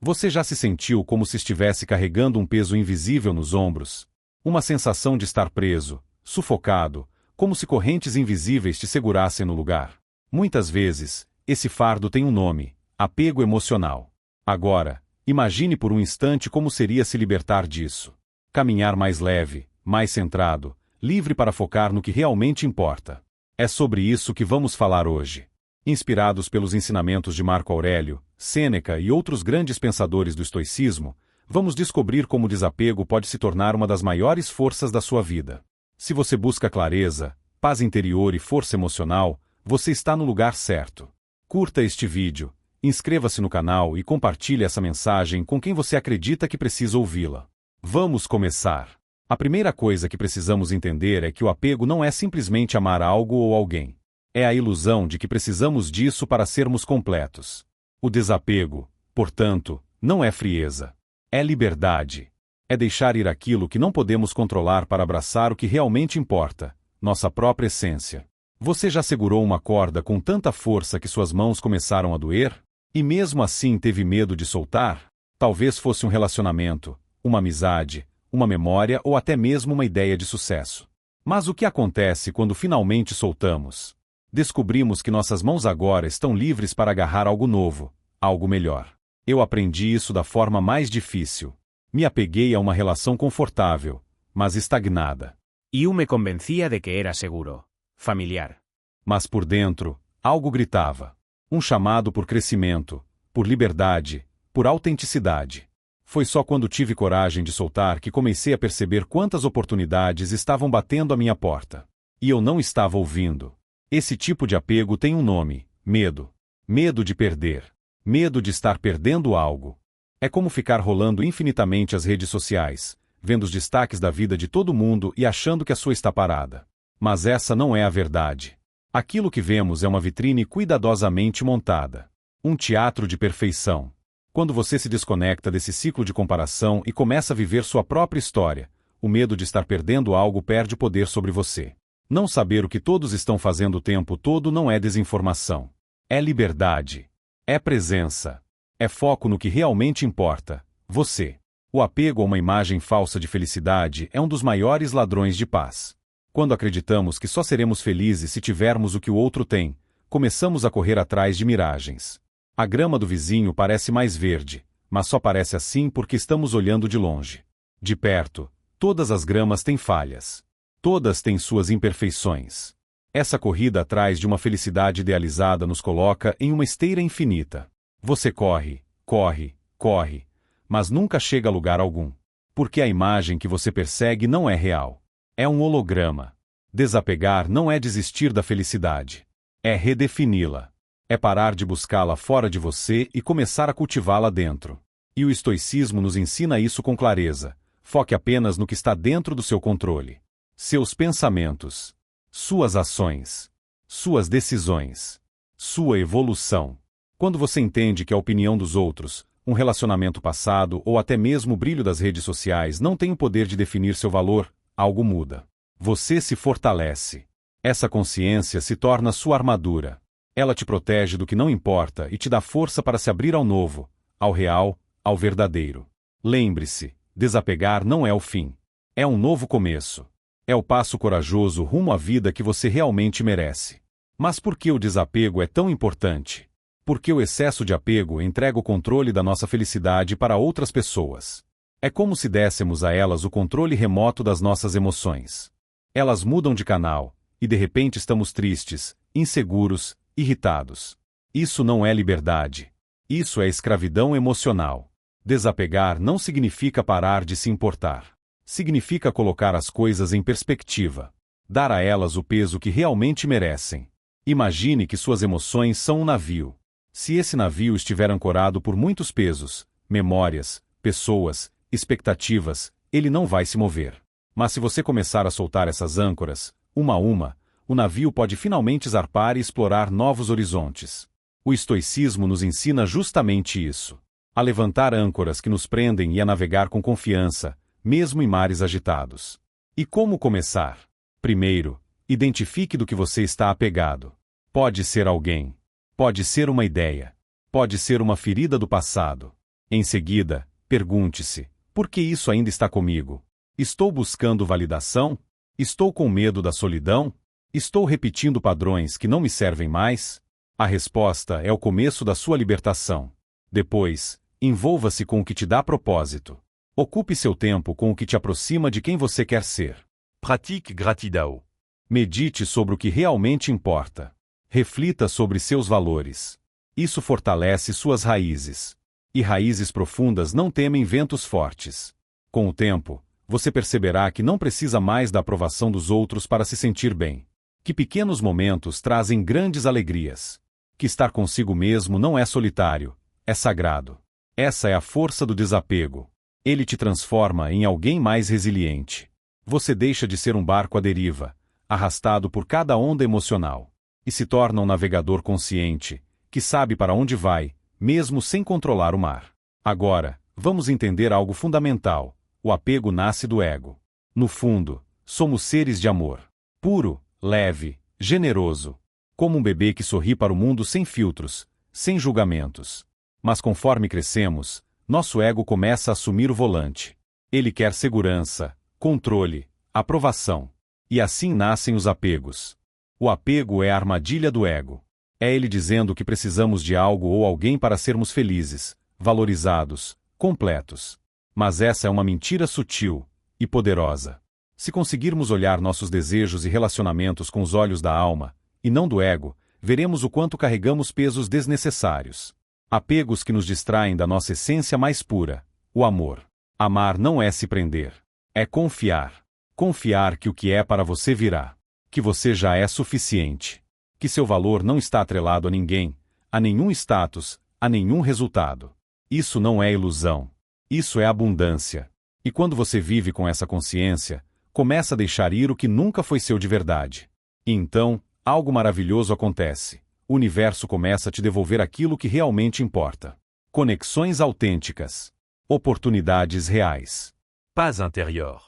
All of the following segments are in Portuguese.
Você já se sentiu como se estivesse carregando um peso invisível nos ombros? Uma sensação de estar preso, sufocado, como se correntes invisíveis te segurassem no lugar. Muitas vezes, esse fardo tem um nome: apego emocional. Agora, imagine por um instante como seria se libertar disso. Caminhar mais leve, mais centrado, livre para focar no que realmente importa. É sobre isso que vamos falar hoje. Inspirados pelos ensinamentos de Marco Aurélio, Sêneca e outros grandes pensadores do estoicismo, vamos descobrir como o desapego pode se tornar uma das maiores forças da sua vida. Se você busca clareza, paz interior e força emocional, você está no lugar certo. Curta este vídeo, inscreva-se no canal e compartilhe essa mensagem com quem você acredita que precisa ouvi-la. Vamos começar. A primeira coisa que precisamos entender é que o apego não é simplesmente amar algo ou alguém. É a ilusão de que precisamos disso para sermos completos. O desapego, portanto, não é frieza. É liberdade. É deixar ir aquilo que não podemos controlar para abraçar o que realmente importa, nossa própria essência. Você já segurou uma corda com tanta força que suas mãos começaram a doer? E mesmo assim teve medo de soltar? Talvez fosse um relacionamento, uma amizade, uma memória ou até mesmo uma ideia de sucesso. Mas o que acontece quando finalmente soltamos? Descobrimos que nossas mãos agora estão livres para agarrar algo novo, algo melhor. Eu aprendi isso da forma mais difícil. Me apeguei a uma relação confortável, mas estagnada. Eu me convencia de que era seguro, familiar. Mas por dentro, algo gritava. Um chamado por crescimento, por liberdade, por autenticidade. Foi só quando tive coragem de soltar que comecei a perceber quantas oportunidades estavam batendo à minha porta. E eu não estava ouvindo. Esse tipo de apego tem um nome: medo. Medo de perder. Medo de estar perdendo algo. É como ficar rolando infinitamente as redes sociais, vendo os destaques da vida de todo mundo e achando que a sua está parada. Mas essa não é a verdade. Aquilo que vemos é uma vitrine cuidadosamente montada. Um teatro de perfeição. Quando você se desconecta desse ciclo de comparação e começa a viver sua própria história, o medo de estar perdendo algo perde poder sobre você. Não saber o que todos estão fazendo o tempo todo não é desinformação. É liberdade. É presença. É foco no que realmente importa, você. O apego a uma imagem falsa de felicidade é um dos maiores ladrões de paz. Quando acreditamos que só seremos felizes se tivermos o que o outro tem, começamos a correr atrás de miragens. A grama do vizinho parece mais verde, mas só parece assim porque estamos olhando de longe. De perto, todas as gramas têm falhas. Todas têm suas imperfeições. Essa corrida atrás de uma felicidade idealizada nos coloca em uma esteira infinita. Você corre, corre, corre, mas nunca chega a lugar algum. Porque a imagem que você persegue não é real. É um holograma. Desapegar não é desistir da felicidade. É redefini-la. É parar de buscá-la fora de você e começar a cultivá-la dentro. E o estoicismo nos ensina isso com clareza. Foque apenas no que está dentro do seu controle. Seus pensamentos, suas ações, suas decisões, sua evolução. Quando você entende que a opinião dos outros, um relacionamento passado ou até mesmo o brilho das redes sociais não tem o poder de definir seu valor, algo muda. Você se fortalece. Essa consciência se torna sua armadura. Ela te protege do que não importa e te dá força para se abrir ao novo, ao real, ao verdadeiro. Lembre-se, desapegar não é o fim. É um novo começo. É o passo corajoso rumo à vida que você realmente merece. Mas por que o desapego é tão importante? Porque o excesso de apego entrega o controle da nossa felicidade para outras pessoas. É como se dessemos a elas o controle remoto das nossas emoções. Elas mudam de canal, e de repente estamos tristes, inseguros, irritados. Isso não é liberdade. Isso é escravidão emocional. Desapegar não significa parar de se importar. Significa colocar as coisas em perspectiva. Dar a elas o peso que realmente merecem. Imagine que suas emoções são um navio. Se esse navio estiver ancorado por muitos pesos, memórias, pessoas, expectativas, ele não vai se mover. Mas se você começar a soltar essas âncoras, uma a uma, o navio pode finalmente zarpar e explorar novos horizontes. O estoicismo nos ensina justamente isso. A levantar âncoras que nos prendem e a navegar com confiança, mesmo em mares agitados. E como começar? Primeiro, identifique do que você está apegado. Pode ser alguém. Pode ser uma ideia. Pode ser uma ferida do passado. Em seguida, pergunte-se: por que isso ainda está comigo? Estou buscando validação? Estou com medo da solidão? Estou repetindo padrões que não me servem mais? A resposta é o começo da sua libertação. Depois, envolva-se com o que te dá propósito. Ocupe seu tempo com o que te aproxima de quem você quer ser. Pratique Gratidao. Medite sobre o que realmente importa. Reflita sobre seus valores. Isso fortalece suas raízes. E raízes profundas não temem ventos fortes. Com o tempo, você perceberá que não precisa mais da aprovação dos outros para se sentir bem. Que pequenos momentos trazem grandes alegrias. Que estar consigo mesmo não é solitário, é sagrado. Essa é a força do desapego. Ele te transforma em alguém mais resiliente. Você deixa de ser um barco à deriva, arrastado por cada onda emocional, e se torna um navegador consciente, que sabe para onde vai, mesmo sem controlar o mar. Agora, vamos entender algo fundamental. O apego nasce do ego. No fundo, somos seres de amor. Puro, leve, generoso. Como um bebê que sorri para o mundo sem filtros, sem julgamentos. Mas conforme crescemos, nosso ego começa a assumir o volante. Ele quer segurança, controle, aprovação. E assim nascem os apegos. O apego é a armadilha do ego. É ele dizendo que precisamos de algo ou alguém para sermos felizes, valorizados, completos. Mas essa é uma mentira sutil e poderosa. Se conseguirmos olhar nossos desejos e relacionamentos com os olhos da alma, e não do ego, veremos o quanto carregamos pesos desnecessários. Apegos que nos distraem da nossa essência mais pura, o amor. Amar não é se prender. É confiar. Confiar que o que é para você virá. Que você já é suficiente. Que seu valor não está atrelado a ninguém, a nenhum status, a nenhum resultado. Isso não é ilusão. Isso é abundância. E quando você vive com essa consciência, começa a deixar ir o que nunca foi seu de verdade. E então, algo maravilhoso acontece. O universo começa a te devolver aquilo que realmente importa. Conexões autênticas. Oportunidades reais. Paz intérieure.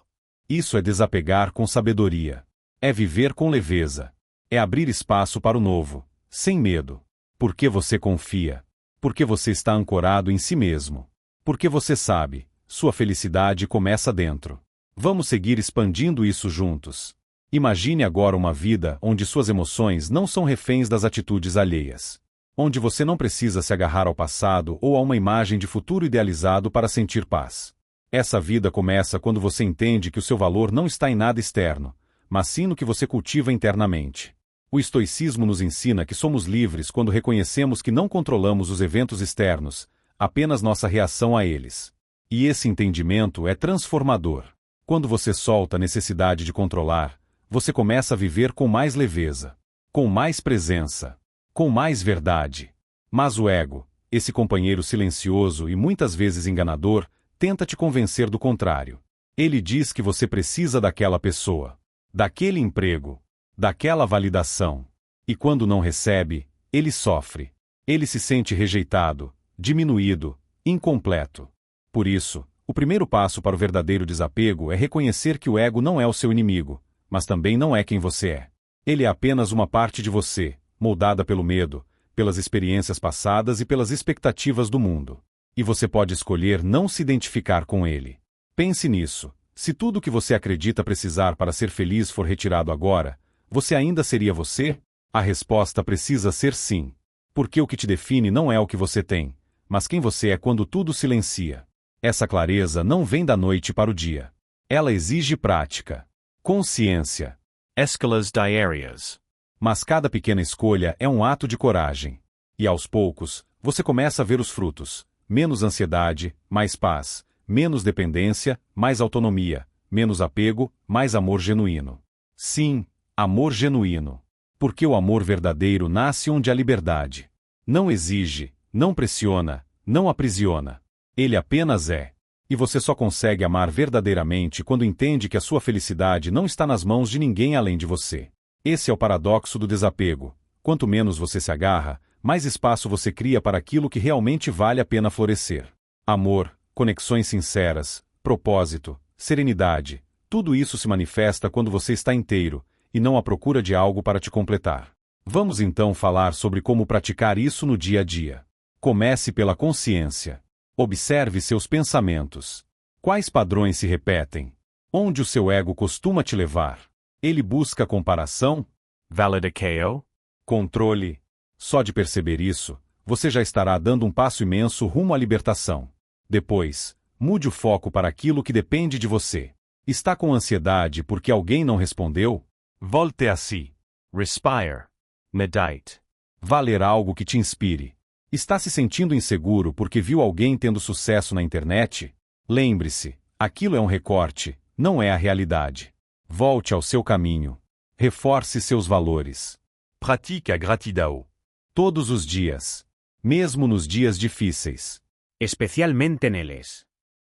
Isso é desapegar com sabedoria. É viver com leveza. É abrir espaço para o novo, sem medo. Porque você confia. Porque você está ancorado em si mesmo. Porque você sabe, sua felicidade começa dentro. Vamos seguir expandindo isso juntos. Imagine agora uma vida onde suas emoções não são reféns das atitudes alheias. Onde você não precisa se agarrar ao passado ou a uma imagem de futuro idealizado para sentir paz. Essa vida começa quando você entende que o seu valor não está em nada externo, mas sim no que você cultiva internamente. O estoicismo nos ensina que somos livres quando reconhecemos que não controlamos os eventos externos, apenas nossa reação a eles. E esse entendimento é transformador. Quando você solta a necessidade de controlar, você começa a viver com mais leveza, com mais presença, com mais verdade. Mas o ego, esse companheiro silencioso e muitas vezes enganador, tenta te convencer do contrário. Ele diz que você precisa daquela pessoa, daquele emprego, daquela validação. E quando não recebe, ele sofre. Ele se sente rejeitado, diminuído, incompleto. Por isso, o primeiro passo para o verdadeiro desapego é reconhecer que o ego não é o seu inimigo, mas também não é quem você é. Ele é apenas uma parte de você, moldada pelo medo, pelas experiências passadas e pelas expectativas do mundo. E você pode escolher não se identificar com ele. Pense nisso. Se tudo o que você acredita precisar para ser feliz for retirado agora, você ainda seria você? A resposta precisa ser sim. Porque o que te define não é o que você tem, mas quem você é quando tudo silencia. Essa clareza não vem da noite para o dia. Ela exige prática. Consciência. Escalas diárias. Mas cada pequena escolha é um ato de coragem. E aos poucos, você começa a ver os frutos. Menos ansiedade, mais paz. Menos dependência, mais autonomia. Menos apego, mais amor genuíno. Sim, amor genuíno. Porque o amor verdadeiro nasce onde há liberdade. Não exige, não pressiona, não aprisiona. Ele apenas é. E você só consegue amar verdadeiramente quando entende que a sua felicidade não está nas mãos de ninguém além de você. Esse é o paradoxo do desapego. Quanto menos você se agarra, mais espaço você cria para aquilo que realmente vale a pena florescer. Amor, conexões sinceras, propósito, serenidade, tudo isso se manifesta quando você está inteiro, e não à procura de algo para te completar. Vamos então falar sobre como praticar isso no dia a dia. Comece pela consciência. Observe seus pensamentos. Quais padrões se repetem? Onde o seu ego costuma te levar? Ele busca comparação? Validakeo? Controle? Só de perceber isso, você já estará dando um passo imenso rumo à libertação. Depois, mude o foco para aquilo que depende de você. Está com ansiedade porque alguém não respondeu? Volte a si. Respire. Meditate. Vá ler algo que te inspire. Está se sentindo inseguro porque viu alguém tendo sucesso na internet? Lembre-se, aquilo é um recorte, não é a realidade. Volte ao seu caminho. Reforce seus valores. Pratique a gratidão. Todos os dias. Mesmo nos dias difíceis. Especialmente neles.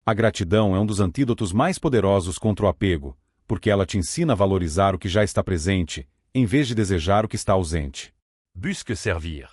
A gratidão é um dos antídotos mais poderosos contra o apego, porque ela te ensina a valorizar o que já está presente, em vez de desejar o que está ausente. Busque servir.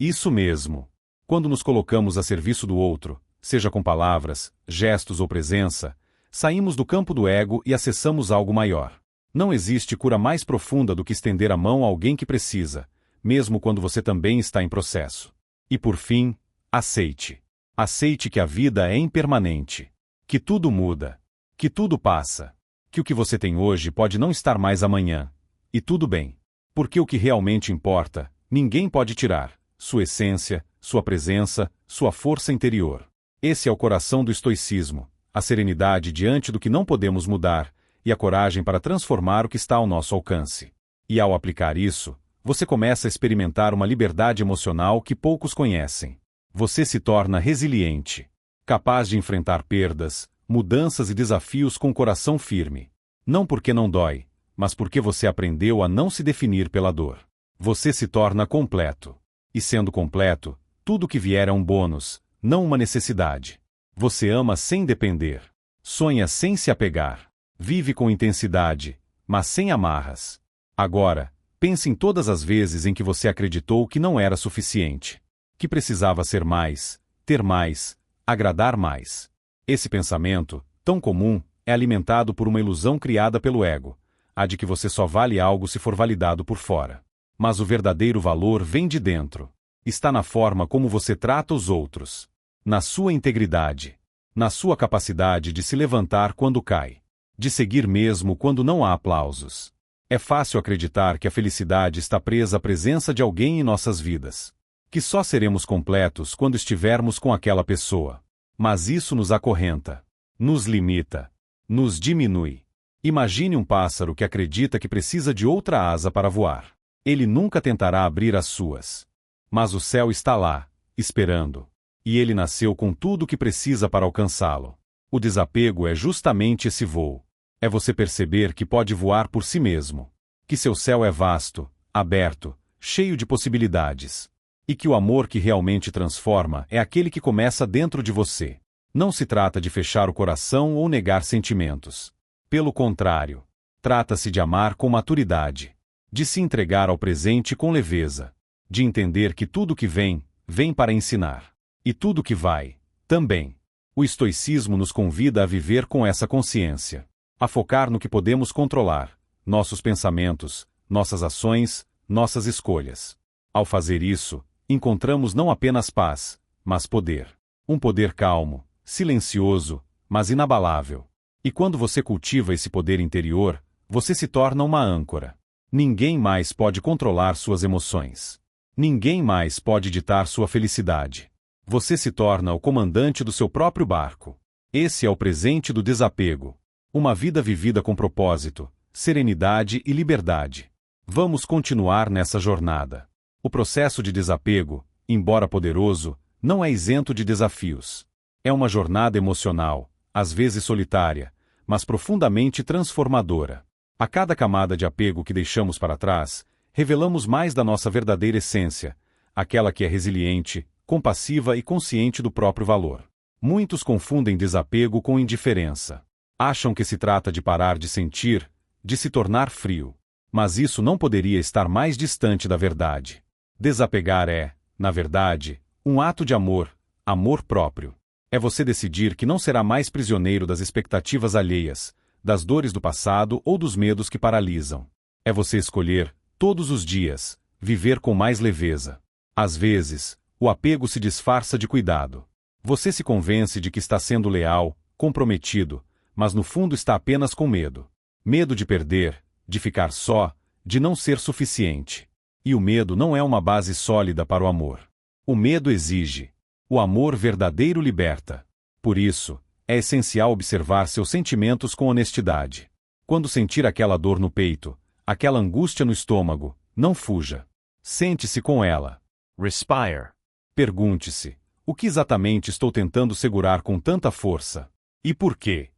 Isso mesmo. Quando nos colocamos a serviço do outro, seja com palavras, gestos ou presença, saímos do campo do ego e acessamos algo maior. Não existe cura mais profunda do que estender a mão a alguém que precisa, mesmo quando você também está em processo. E por fim, aceite. Aceite que a vida é impermanente. Que tudo muda. Que tudo passa. Que o que você tem hoje pode não estar mais amanhã. E tudo bem. Porque o que realmente importa, ninguém pode tirar: sua essência, sua presença, sua força interior. Esse é o coração do estoicismo, a serenidade diante do que não podemos mudar, e a coragem para transformar o que está ao nosso alcance. E ao aplicar isso, você começa a experimentar uma liberdade emocional que poucos conhecem. Você se torna resiliente, capaz de enfrentar perdas, mudanças e desafios com o coração firme. Não porque não dói, mas porque você aprendeu a não se definir pela dor. Você se torna completo. E sendo completo, tudo que vier é um bônus, não uma necessidade. Você ama sem depender. Sonha sem se apegar. Vive com intensidade, mas sem amarras. Agora, pense em todas as vezes em que você acreditou que não era suficiente. Que precisava ser mais, ter mais, agradar mais. Esse pensamento, tão comum, é alimentado por uma ilusão criada pelo ego, a de que você só vale algo se for validado por fora. Mas o verdadeiro valor vem de dentro. Está na forma como você trata os outros. Na sua integridade. Na sua capacidade de se levantar quando cai. De seguir mesmo quando não há aplausos. É fácil acreditar que a felicidade está presa à presença de alguém em nossas vidas. Que só seremos completos quando estivermos com aquela pessoa. Mas isso nos acorrenta. Nos limita. Nos diminui. Imagine um pássaro que acredita que precisa de outra asa para voar. Ele nunca tentará abrir as suas. Mas o céu está lá, esperando. E ele nasceu com tudo o que precisa para alcançá-lo. O desapego é justamente esse voo. É você perceber que pode voar por si mesmo. Que seu céu é vasto, aberto, cheio de possibilidades. E que o amor que realmente transforma é aquele que começa dentro de você. Não se trata de fechar o coração ou negar sentimentos. Pelo contrário, trata-se de amar com maturidade. De se entregar ao presente com leveza. De entender que tudo que vem, vem para ensinar. E tudo que vai, também. O estoicismo nos convida a viver com essa consciência. A focar no que podemos controlar, nossos pensamentos, nossas ações, nossas escolhas. Ao fazer isso, encontramos não apenas paz, mas poder. Um poder calmo, silencioso, mas inabalável. E quando você cultiva esse poder interior, você se torna uma âncora. Ninguém mais pode controlar suas emoções. Ninguém mais pode ditar sua felicidade. Você se torna o comandante do seu próprio barco. Esse é o presente do desapego. Uma vida vivida com propósito, serenidade e liberdade. Vamos continuar nessa jornada. O processo de desapego, embora poderoso, não é isento de desafios. É uma jornada emocional, às vezes solitária, mas profundamente transformadora. A cada camada de apego que deixamos para trás, revelamos mais da nossa verdadeira essência, aquela que é resiliente, compassiva e consciente do próprio valor. Muitos confundem desapego com indiferença. Acham que se trata de parar de sentir, de se tornar frio. Mas isso não poderia estar mais distante da verdade. Desapegar é, na verdade, um ato de amor, amor próprio. É você decidir que não será mais prisioneiro das expectativas alheias, das dores do passado ou dos medos que paralisam. É você escolher, todos os dias, viver com mais leveza. Às vezes, o apego se disfarça de cuidado. Você se convence de que está sendo leal, comprometido, mas no fundo está apenas com medo. Medo de perder, de ficar só, de não ser suficiente. E o medo não é uma base sólida para o amor. O medo exige. O amor verdadeiro liberta. Por isso, é essencial observar seus sentimentos com honestidade. Quando sentir aquela dor no peito, aquela angústia no estômago, não fuja. Sente-se com ela. Respire. Pergunte-se: o que exatamente estou tentando segurar com tanta força? E por quê?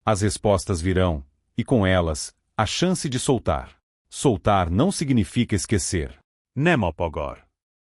As respostas virão, e com elas, a chance de soltar. Soltar não significa esquecer. Nemopogor.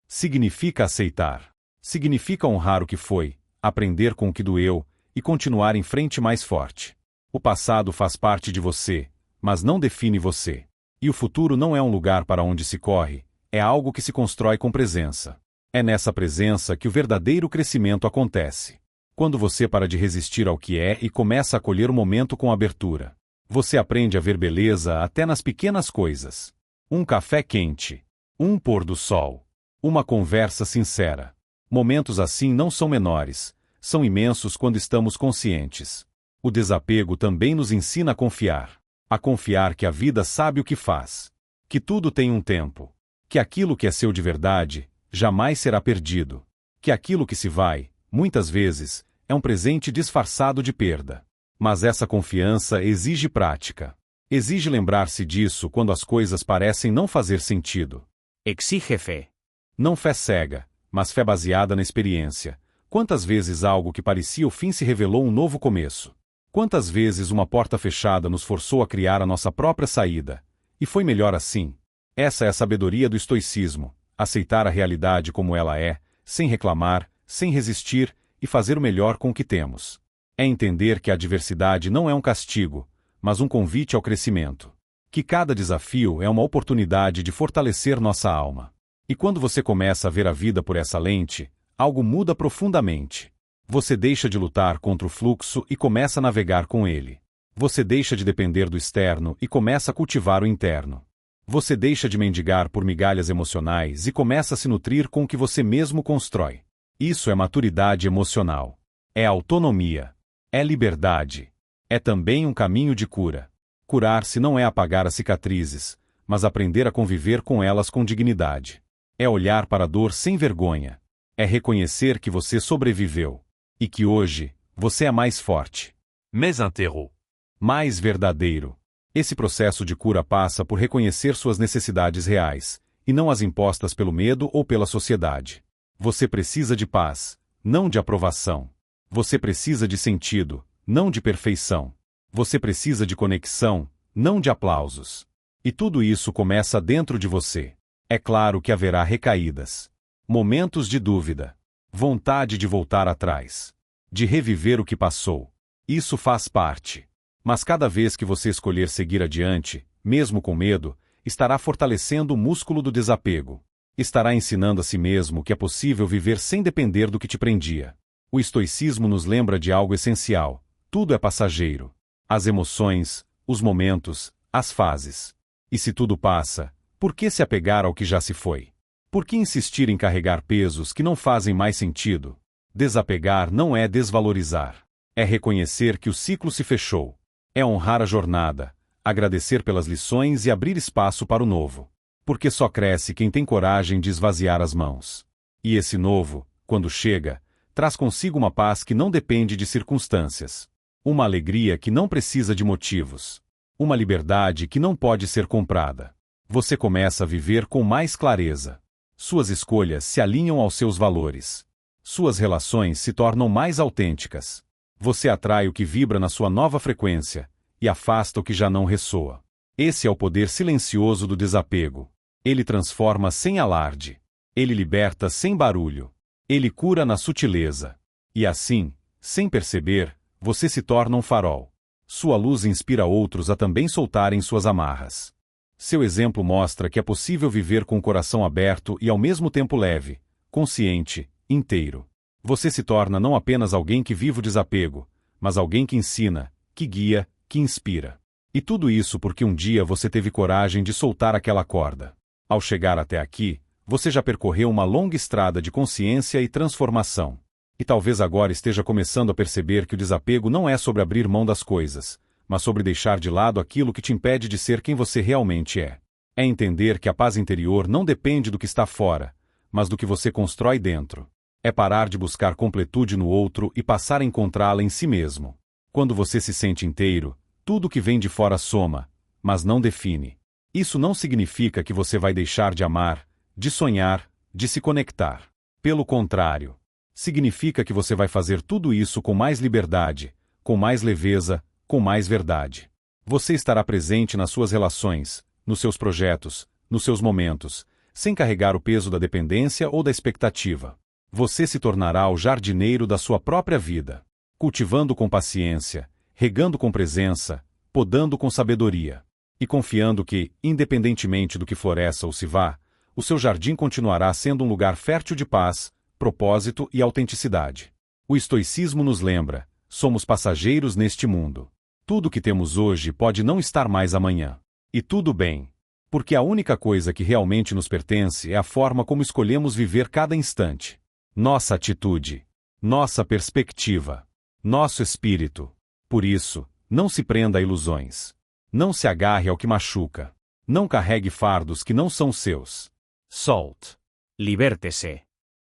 Significa aceitar. Significa honrar o que foi, aprender com o que doeu, e continuar em frente mais forte. O passado faz parte de você, mas não define você. E o futuro não é um lugar para onde se corre, é algo que se constrói com presença. É nessa presença que o verdadeiro crescimento acontece. Quando você para de resistir ao que é e começa a acolher o momento com abertura. Você aprende a ver beleza até nas pequenas coisas. Um café quente. Um pôr do sol. Uma conversa sincera. Momentos assim não são menores, são imensos quando estamos conscientes. O desapego também nos ensina a confiar. A confiar que a vida sabe o que faz. Que tudo tem um tempo. Que aquilo que é seu de verdade jamais será perdido. Que aquilo que se vai, muitas vezes, é um presente disfarçado de perda. Mas essa confiança exige prática. Exige lembrar-se disso quando as coisas parecem não fazer sentido. Exige fé. Não fé cega, mas fé baseada na experiência. Quantas vezes algo que parecia o fim se revelou um novo começo? Quantas vezes uma porta fechada nos forçou a criar a nossa própria saída? E foi melhor assim. Essa é a sabedoria do estoicismo. Aceitar a realidade como ela é, sem reclamar, sem resistir, e fazer o melhor com o que temos. É entender que a adversidade não é um castigo, mas um convite ao crescimento. Que cada desafio é uma oportunidade de fortalecer nossa alma. E quando você começa a ver a vida por essa lente, algo muda profundamente. Você deixa de lutar contra o fluxo e começa a navegar com ele. Você deixa de depender do externo e começa a cultivar o interno. Você deixa de mendigar por migalhas emocionais e começa a se nutrir com o que você mesmo constrói. Isso é maturidade emocional. É autonomia. É liberdade. É também um caminho de cura. Curar-se não é apagar as cicatrizes, mas aprender a conviver com elas com dignidade. É olhar para a dor sem vergonha. É reconhecer que você sobreviveu. E que hoje, você é mais forte. Mais interro. Mais verdadeiro. Esse processo de cura passa por reconhecer suas necessidades reais, e não as impostas pelo medo ou pela sociedade. Você precisa de paz, não de aprovação. Você precisa de sentido, não de perfeição. Você precisa de conexão, não de aplausos. E tudo isso começa dentro de você. É claro que haverá recaídas. Momentos de dúvida. Vontade de voltar atrás. De reviver o que passou. Isso faz parte. Mas cada vez que você escolher seguir adiante, mesmo com medo, estará fortalecendo o músculo do desapego. Estará ensinando a si mesmo que é possível viver sem depender do que te prendia. O estoicismo nos lembra de algo essencial. Tudo é passageiro. As emoções, os momentos, as fases. E se tudo passa, por que se apegar ao que já se foi? Por que insistir em carregar pesos que não fazem mais sentido? Desapegar não é desvalorizar. É reconhecer que o ciclo se fechou. É honrar a jornada, agradecer pelas lições e abrir espaço para o novo. Porque só cresce quem tem coragem de esvaziar as mãos. E esse novo, quando chega, traz consigo uma paz que não depende de circunstâncias. Uma alegria que não precisa de motivos. Uma liberdade que não pode ser comprada. Você começa a viver com mais clareza. Suas escolhas se alinham aos seus valores. Suas relações se tornam mais autênticas. Você atrai o que vibra na sua nova frequência e afasta o que já não ressoa. Esse é o poder silencioso do desapego. Ele transforma sem alarde. Ele liberta sem barulho. Ele cura na sutileza. E assim, sem perceber, você se torna um farol. Sua luz inspira outros a também soltarem suas amarras. Seu exemplo mostra que é possível viver com o coração aberto e ao mesmo tempo leve, consciente, inteiro. Você se torna não apenas alguém que vive o desapego, mas alguém que ensina, que guia, que inspira. E tudo isso porque um dia você teve coragem de soltar aquela corda. Ao chegar até aqui, você já percorreu uma longa estrada de consciência e transformação. E talvez agora esteja começando a perceber que o desapego não é sobre abrir mão das coisas, mas sobre deixar de lado aquilo que te impede de ser quem você realmente é. É entender que a paz interior não depende do que está fora, mas do que você constrói dentro. É parar de buscar completude no outro e passar a encontrá-la em si mesmo. Quando você se sente inteiro, tudo que vem de fora soma, mas não define. Isso não significa que você vai deixar de amar, de sonhar, de se conectar. Pelo contrário, significa que você vai fazer tudo isso com mais liberdade, com mais leveza, com mais verdade. Você estará presente nas suas relações, nos seus projetos, nos seus momentos, sem carregar o peso da dependência ou da expectativa. Você se tornará o jardineiro da sua própria vida, cultivando com paciência, regando com presença, podando com sabedoria, e confiando que, independentemente do que floresça ou se vá, o seu jardim continuará sendo um lugar fértil de paz, propósito e autenticidade. O estoicismo nos lembra: somos passageiros neste mundo. Tudo que temos hoje pode não estar mais amanhã. E tudo bem, porque a única coisa que realmente nos pertence é a forma como escolhemos viver cada instante. Nossa atitude, nossa perspectiva, nosso espírito. Por isso, não se prenda a ilusões. Não se agarre ao que machuca. Não carregue fardos que não são seus. Solte. Libértese.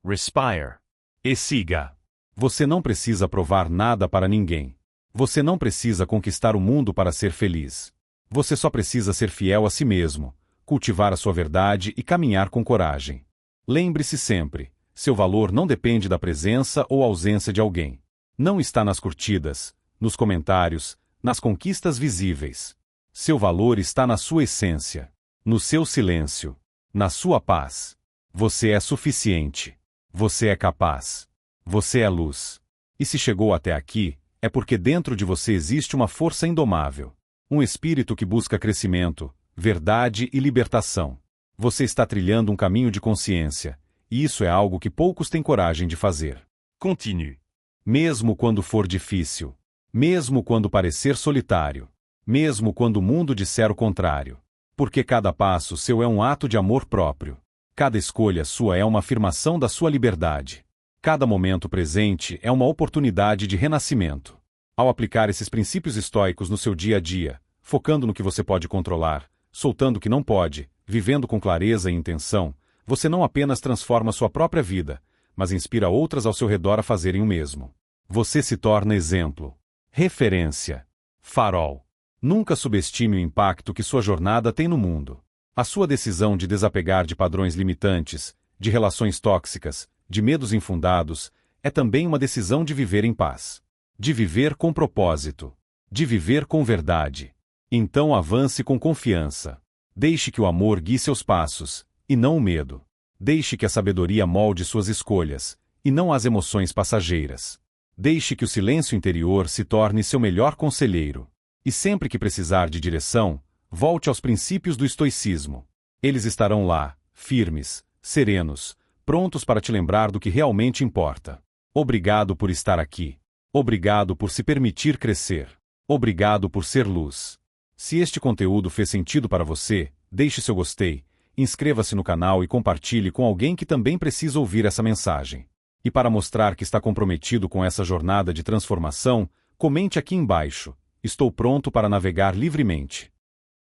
Respire. E siga. Você não precisa provar nada para ninguém. Você não precisa conquistar o mundo para ser feliz. Você só precisa ser fiel a si mesmo, cultivar a sua verdade e caminhar com coragem. Lembre-se sempre: seu valor não depende da presença ou ausência de alguém. Não está nas curtidas, nos comentários, nas conquistas visíveis. Seu valor está na sua essência, no seu silêncio, na sua paz. Você é suficiente. Você é capaz. Você é luz. E se chegou até aqui, é porque dentro de você existe uma força indomável. Um espírito que busca crescimento, verdade e libertação. Você está trilhando um caminho de consciência, e isso é algo que poucos têm coragem de fazer. Continue. Mesmo quando for difícil. Mesmo quando parecer solitário. Mesmo quando o mundo disser o contrário. Porque cada passo seu é um ato de amor próprio. Cada escolha sua é uma afirmação da sua liberdade. Cada momento presente é uma oportunidade de renascimento. Ao aplicar esses princípios estoicos no seu dia a dia, focando no que você pode controlar, soltando o que não pode, vivendo com clareza e intenção, você não apenas transforma sua própria vida, mas inspira outras ao seu redor a fazerem o mesmo. Você se torna exemplo, referência, farol. Nunca subestime o impacto que sua jornada tem no mundo. A sua decisão de desapegar de padrões limitantes, de relações tóxicas, de medos infundados, é também uma decisão de viver em paz. De viver com propósito. De viver com verdade. Então avance com confiança. Deixe que o amor guie seus passos, e não o medo. Deixe que a sabedoria molde suas escolhas, e não as emoções passageiras. Deixe que o silêncio interior se torne seu melhor conselheiro. E sempre que precisar de direção, volte aos princípios do estoicismo. Eles estarão lá, firmes, serenos, prontos para te lembrar do que realmente importa. Obrigado por estar aqui. Obrigado por se permitir crescer. Obrigado por ser luz. Se este conteúdo fez sentido para você, deixe seu gostei, inscreva-se no canal e compartilhe com alguém que também precisa ouvir essa mensagem. E para mostrar que está comprometido com essa jornada de transformação, comente aqui embaixo: estou pronto para navegar livremente.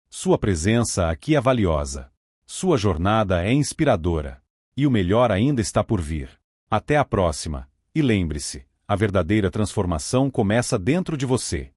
Sua presença aqui é valiosa. Sua jornada é inspiradora. E o melhor ainda está por vir. Até a próxima. E lembre-se, a verdadeira transformação começa dentro de você.